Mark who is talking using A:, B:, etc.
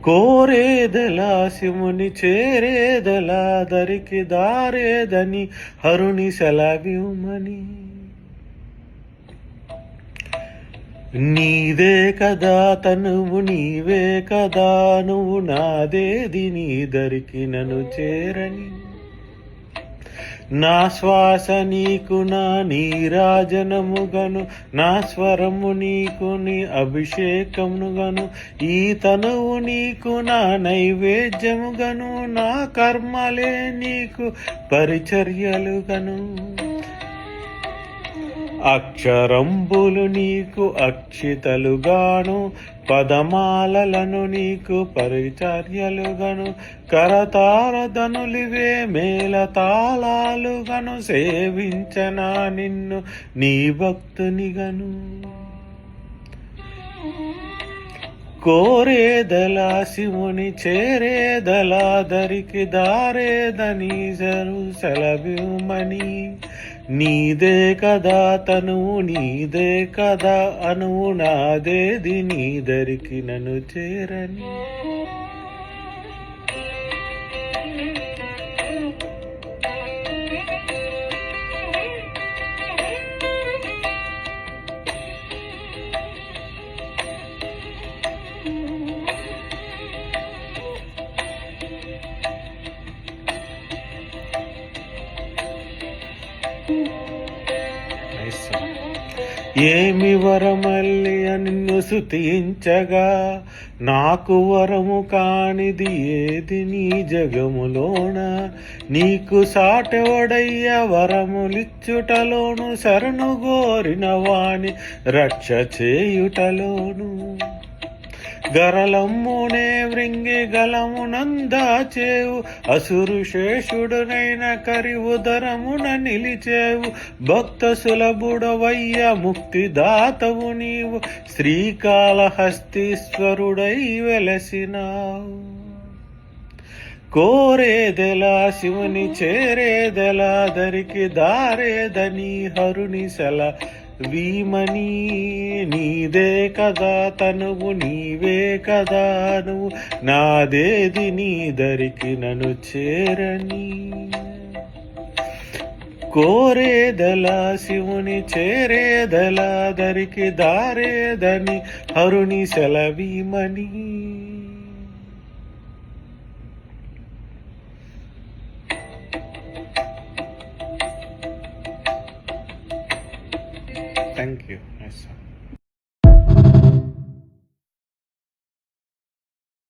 A: కోరేదెలా శివుని చేరేదెలా దరికి దారేదని హరుని సెలవిమ్మని. నీదే కదా తనువు నీవే కదా నువ్వు నాదేది నీ దరికి నన్ను చేరని. నా శ్వాస నీకు నా నీరాజనముగను నా స్వరము నీకు నీ అభిషేకముగను ఈ తనువు నీకు నా నైవేద్యముగను నా కర్మలే నీకు పరిచర్యలుగను. అక్షరంబులు నీకు అక్షితలుగాను పదమాలలను నీకు పరిచర్యలుగను కరతారధనులివే మేళతాళాలుగను సేవించనా నిన్ను నీ భక్తునిగను. కోరేదలా శివుని చేరేదలా దరికి దారేదని సెలవిమ్మని. నీదే కదా తనువు నీదే కదా అనువు నాదేది నీ దరికి నన్ను చేరని. ఏమి వరమల్లి నిన్ను స్తుతించగా నాకు వరము కానిది ఏది నీ జగములోన. నీకు సాటెవడయ్య వరములిచ్చుటలోను శరణు గోరిన వాణి రక్ష చేయుటలోను. గరలమ్మునే వృంగి గలమునందాచేవు అసురు శేషుడునైన కరి ఉదరమున నిలిచేవు. భక్త సులభుడవయ్య ముక్తిదాతవు నీవు శ్రీకాళహస్తీశ్వరుడై వెలసినావు. కోరేదెలా శివుని చేరేదెలా దరికి దారేదని హరుని సెలవిమ్మని. నీదే కదా తనువు నీవే కదా నువ్వు నాదేది నీ దరికి నన్ను చేరని. కోరేదెలా శివుని చేరేదెలా దరికి దారేదని హరుని సెలవిమ్మని. Thank you. Nice.